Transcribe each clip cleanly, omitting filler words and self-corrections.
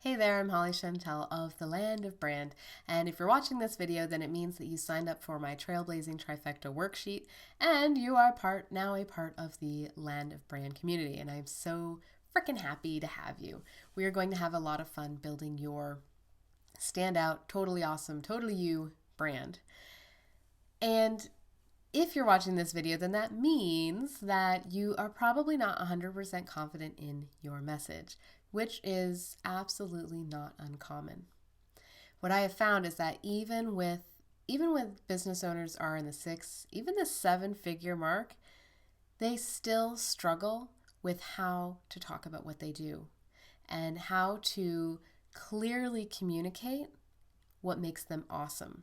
Hey there, I'm Chantal of the Land of Brand, and if you're watching this video, then it means that you signed up for my Trailblazing Trifecta worksheet, and you are now a part of the Land of Brand community, and I'm so freaking happy to have you. We are going to have a lot of fun building your standout, totally awesome, totally you brand. And if you're watching this video, then that means that you are probably not 100% confident in your message, which is absolutely not uncommon. What I have found is that even with business owners are in the even the 7-figure mark, they still struggle with how to talk about what they do and how to clearly communicate what makes them awesome.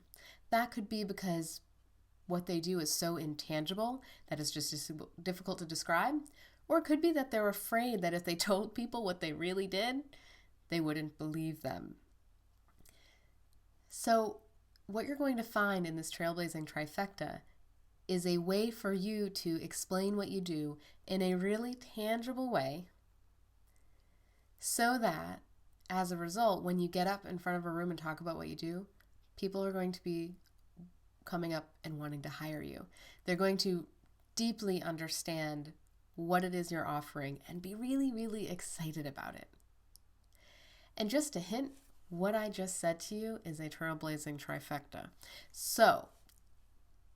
That could be because what they do is so intangible that it's just difficult to describe. Or it could be that they're afraid that if they told people what they really did, they wouldn't believe them. So what you're going to find in this Trailblazing Trifecta is a way for you to explain what you do in a really tangible way so that, as a result, when you get up in front of a room and talk about what you do, people are going to be coming up and wanting to hire you. They're going to deeply understand what it is you're offering and be really, really excited about it. And just a hint, what I just said to you is a Trailblazing Trifecta. So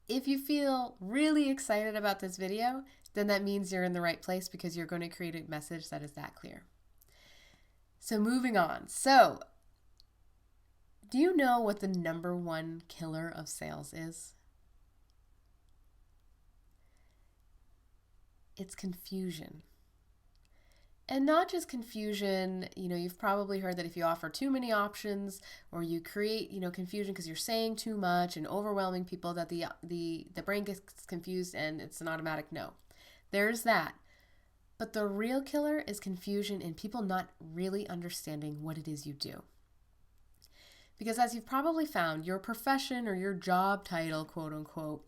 if you feel really excited about this video, then that means you're in the right place because you're going to create a message that is that clear. So moving on. So do you know what the number one killer of sales is? It's confusion. And not just confusion, you've probably heard that if you offer too many options or you create, confusion because you're saying too much and overwhelming people that the brain gets confused and it's an automatic no. There's that. But the real killer is confusion and people not really understanding what it is you do. Because as you've probably found, your profession or your job title, quote unquote,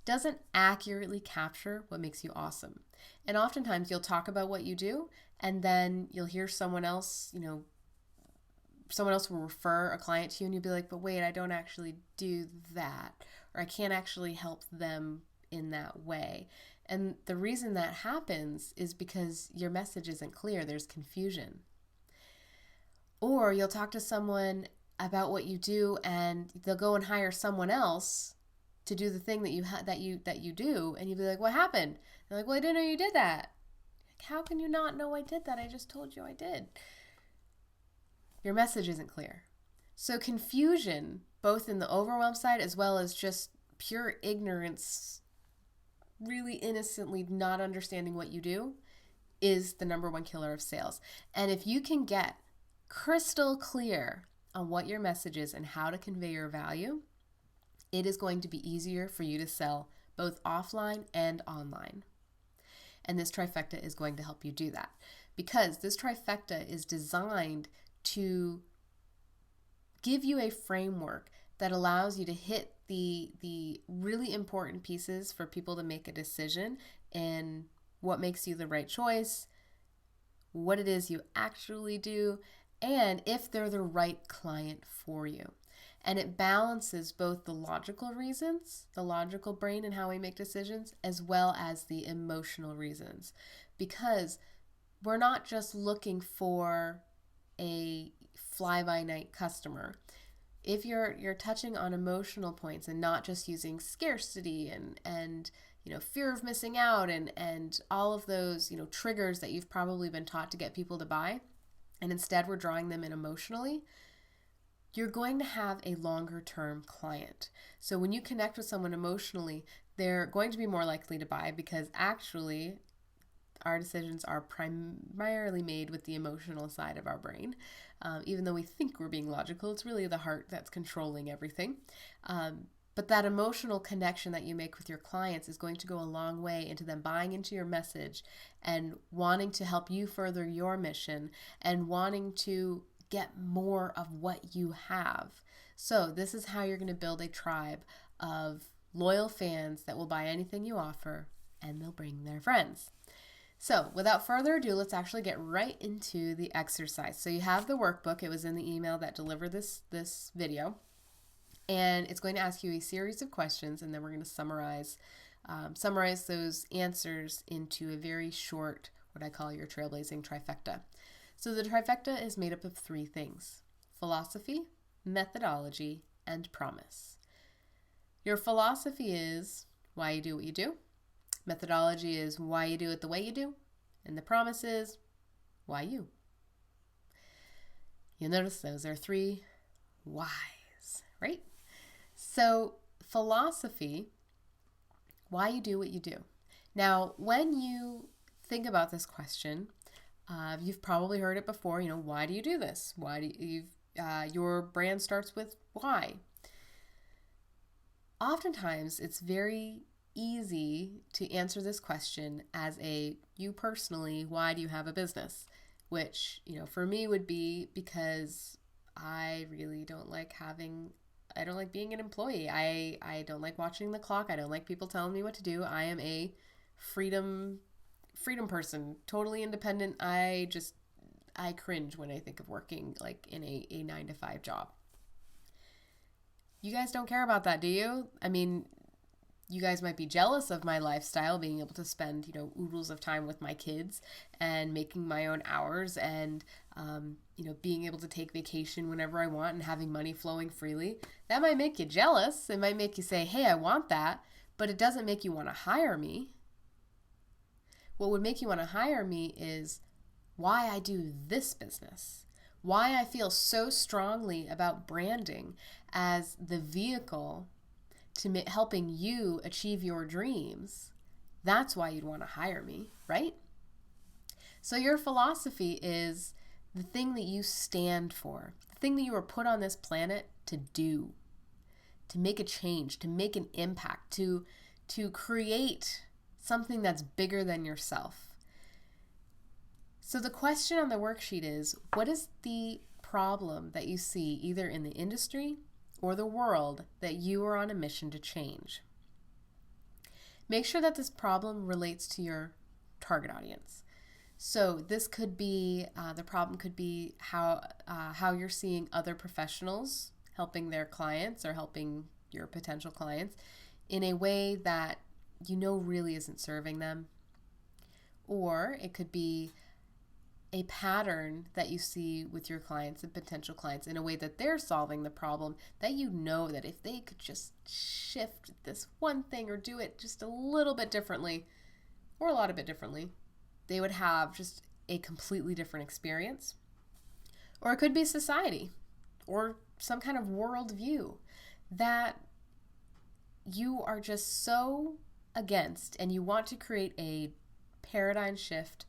doesn't accurately capture what makes you awesome. And oftentimes you'll talk about what you do and then you'll hear someone else, someone else will refer a client to you and you'll be like, but wait, I don't actually do that, or I can't actually help them in that way. And the reason that happens is because your message isn't clear. There's confusion. Or you'll talk to someone about what you do and they'll go and hire someone else to do the thing that you do, and you'll be like, what happened? They're like, well, I didn't know you did that. How can you not know I did that? I just told you I did. Your message isn't clear. So confusion, both in the overwhelm side as well as just pure ignorance, really innocently not understanding what you do, is the number one killer of sales. And if you can get crystal clear on what your message is and how to convey your value, it is going to be easier for you to sell both offline and online. And this trifecta is going to help you do that, because this trifecta is designed to give you a framework that allows you to hit the really important pieces for people to make a decision in what makes you the right choice, what it is you actually do, and if they're the right client for you. And it balances both the logical reasons, the logical brain and how we make decisions, as well as the emotional reasons. Because we're not just looking for a fly-by-night customer. If you're touching on emotional points and not just using scarcity and fear of missing out and all of those, triggers that you've probably been taught to get people to buy, and instead we're drawing them in emotionally, you're going to have a longer term client. So when you connect with someone emotionally, they're going to be more likely to buy, because actually our decisions are primarily made with the emotional side of our brain. Even though we think we're being logical, it's really the heart that's controlling everything. But that emotional connection that you make with your clients is going to go a long way into them buying into your message and wanting to help you further your mission and wanting to get more of what you have. So this is how you're going to build a tribe of loyal fans that will buy anything you offer, and they'll bring their friends. So without further ado, let's actually get right into the exercise. So you have the workbook. It was in the email that delivered this video. And it's going to ask you a series of questions, and then we're going to summarize those answers into a very short, what I call your trailblazing trifecta. So the trifecta is made up of 3 things: philosophy, methodology, and promise. Your philosophy is why you do what you do. Methodology is why you do it the way you do. And the promise is why you. You'll notice those are 3 whys, right? So philosophy, why you do what you do. Now, when you think about this question, you've probably heard it before. Why do you do this? Why do you? Your brand starts with why. Oftentimes, it's very easy to answer this question as you personally, why do you have a business? Which, for me would be because I really don't like being an employee. I don't like watching the clock. I don't like people telling me what to do. I am a freedom person, totally independent. I cringe when I think of working like in a 9-to-5 job. You guys don't care about that, do you? I mean, you guys might be jealous of my lifestyle, being able to spend, oodles of time with my kids and making my own hours and, being able to take vacation whenever I want and having money flowing freely. That might make you jealous. It might make you say, hey, I want that, but it doesn't make you want to hire me. What would make you want to hire me is why I do this business, why I feel so strongly about branding as the vehicle to helping you achieve your dreams. That's why you'd want to hire me, right? So your philosophy is the thing that you stand for, the thing that you were put on this planet to do, to make a change, to make an impact, to create something that's bigger than yourself. So the question on the worksheet is, what is the problem that you see either in the industry or the world that you are on a mission to change? Make sure that this problem relates to your target audience. So this could be, the problem could be how you're seeing other professionals helping their clients or helping your potential clients in a way that really isn't serving them. Or it could be a pattern that you see with your clients and potential clients in a way that they're solving the problem that that if they could just shift this one thing or do it just a little bit differently or a lot of bit differently, they would have just a completely different experience. Or it could be society or some kind of worldview that you are just so against, and you want to create a paradigm shift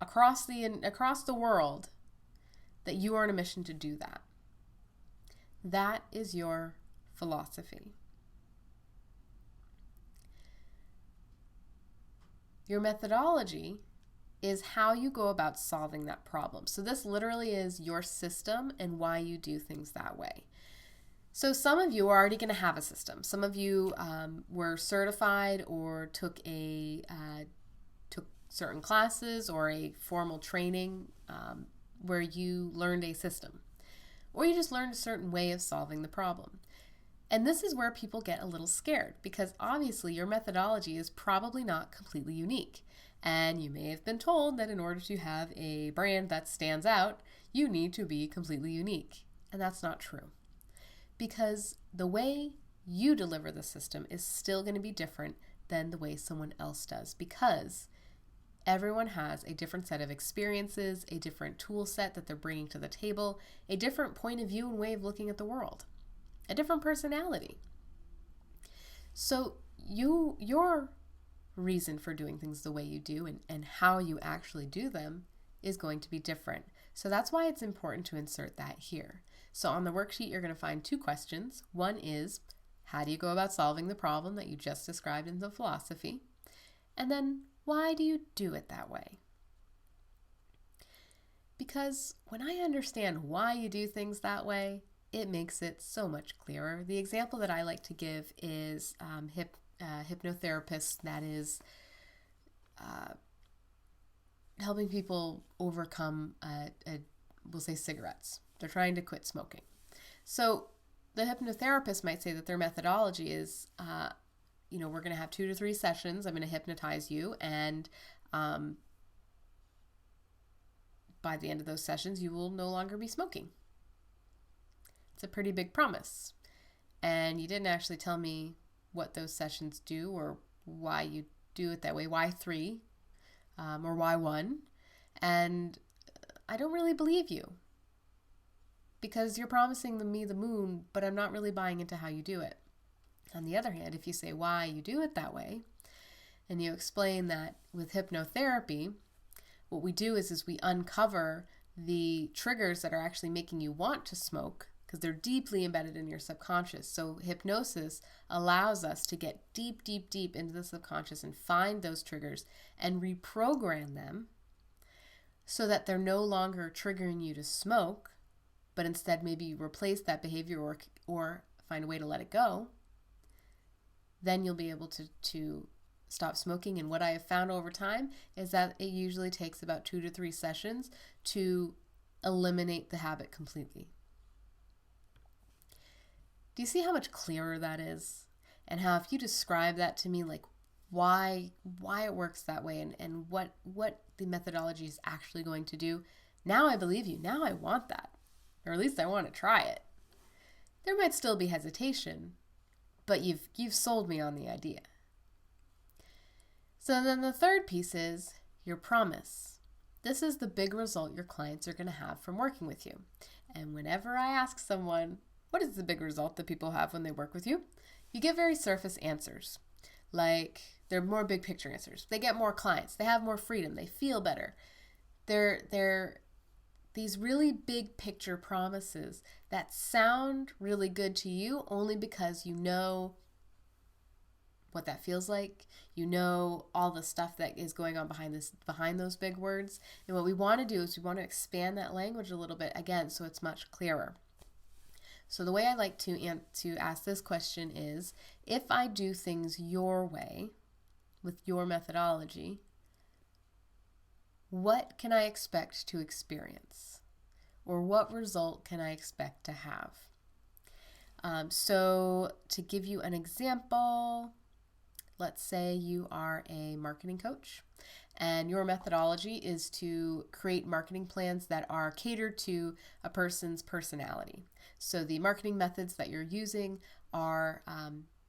across the world, that you are on a mission to do that. That is your philosophy. Your methodology is how you go about solving that problem. So this literally is your system and why you do things that way. So some of you are already going to have a system. Some of you were certified or took certain classes or a formal training where you learned a system, or you just learned a certain way of solving the problem. And this is where people get a little scared, because obviously your methodology is probably not completely unique. And you may have been told that in order to have a brand that stands out, you need to be completely unique. And that's not true. Because the way you deliver the system is still going to be different than the way someone else does, because everyone has a different set of experiences, a different tool set that they're bringing to the table, a different point of view and way of looking at the world, a different personality. So your reason for doing things the way you do and how you actually do them is going to be different. So that's why it's important to insert that here. So on the worksheet, you're going to find 2 questions. One is, how do you go about solving the problem that you just described in the philosophy? And then, why do you do it that way? Because when I understand why you do things that way, it makes it so much clearer. The example that I like to give is hypnotherapist that is helping people overcome, we'll say cigarettes. They're trying to quit smoking. So the hypnotherapist might say that their methodology is, we're going to have 2 to 3 sessions. I'm going to hypnotize you. And by the end of those sessions, you will no longer be smoking. It's a pretty big promise. And you didn't actually tell me what those sessions do or why you do it that way. Why 3 or why 1? And I don't really believe you because you're promising me the moon, but I'm not really buying into how you do it. On the other hand, if you say why you do it that way, and you explain that with hypnotherapy, what we do is we uncover the triggers that are actually making you want to smoke because they're deeply embedded in your subconscious. So hypnosis allows us to get deep, deep, deep into the subconscious and find those triggers and reprogram them so that they're no longer triggering you to smoke, but instead maybe you replace that behavior or find a way to let it go. Then you'll be able to stop smoking. And what I have found over time is that it usually takes about 2 to 3 sessions to eliminate the habit completely. Do you see how much clearer that is? And how if you describe that to me, like why it works that way and what the methodology is actually going to do, now I believe you. Now I want that. Or at least I want to try it. There might still be hesitation, but you've sold me on the idea. So then the third piece is your promise. This is the big result your clients are going to have from working with you. And whenever I ask someone, what is the big result that people have when they work with you? You get very surface answers. Like they're more big picture answers. They get more clients. They have more freedom. They feel better. They're these really big picture promises that sound really good to you only because you know what that feels like. You know all the stuff that is going on behind those big words. And what we want to do is we want to expand that language a little bit again so it's much clearer. So the way I like to ask this question is, if I do things your way with your methodology, what can I expect to experience? Or what result can I expect to have? So to give you an example, let's say you are a marketing coach and your methodology is to create marketing plans that are catered to a person's personality. So the marketing methods that you're using are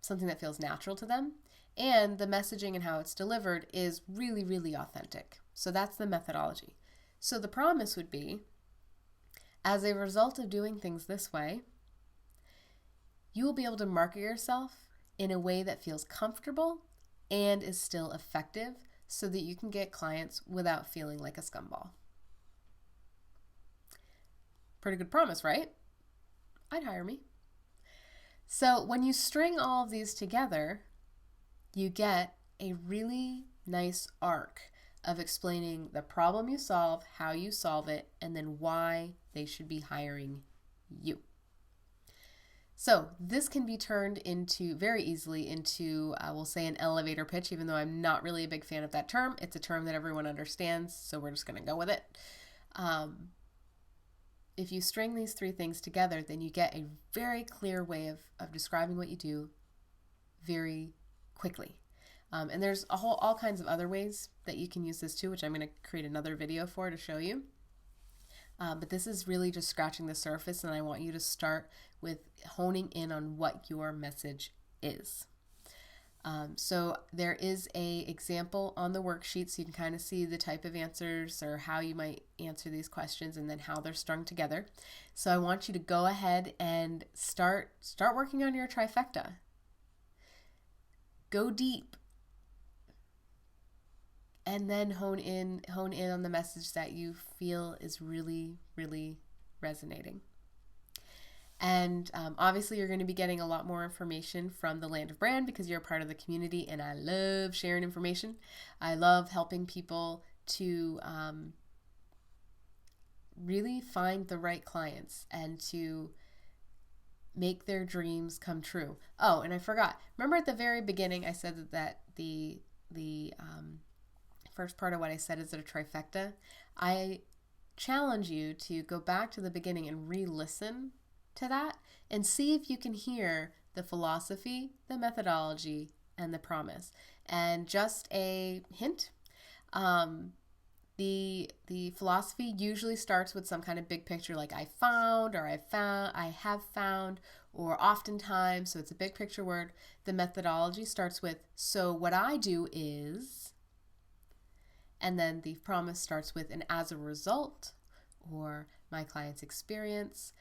something that feels natural to them, and the messaging and how it's delivered is really, really authentic. So that's the methodology. So the promise would be, as a result of doing things this way, you will be able to market yourself in a way that feels comfortable and is still effective so that you can get clients without feeling like a scumball. Pretty good promise, right? I'd hire me. So when you string all of these together, you get a really nice arc of explaining the problem you solve, how you solve it, and then why they should be hiring you. So this can be turned into very easily into, we'll say, an elevator pitch, even though I'm not really a big fan of that term. It's a term that everyone understands, so we're just going to go with it. If you string these 3 things together, then you get a very clear way of describing what you do very quickly. And there's all kinds of other ways that you can use this too, which I'm going to create another video for to show you. But this is really just scratching the surface, and I want you to start with honing in on what your message is. So there is an example on the worksheet, so you can kind of see the type of answers or how you might answer these questions and then how they're strung together. So I want you to go ahead and start working on your trifecta. Go deep. And then hone in on the message that you feel is really, really resonating. And obviously you're going to be getting a lot more information from the Land of Brand because you're a part of the community, and I love sharing information. I love helping people to really find the right clients and to make their dreams come true. Oh, and I forgot. Remember at the very beginning I said that the first part of what I said is it a trifecta? I challenge you to go back to the beginning and re-listen to that and see if you can hear the philosophy, the methodology, and the promise. And just a hint, the philosophy usually starts with some kind of big picture like I found, or I have found, or oftentimes, so it's a big picture word. The methodology starts with so what I do is, and then the promise starts with and as a result, or my client's experience.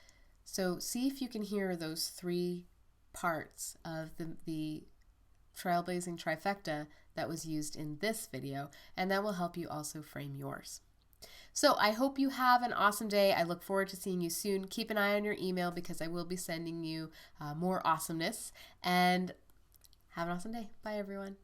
So see if you can hear those three parts of the trailblazing trifecta that was used in this video, and that will help you also frame yours. So I hope you have an awesome day. I look forward to seeing you soon. Keep an eye on your email because I will be sending you more awesomeness, and have an awesome day. Bye, everyone.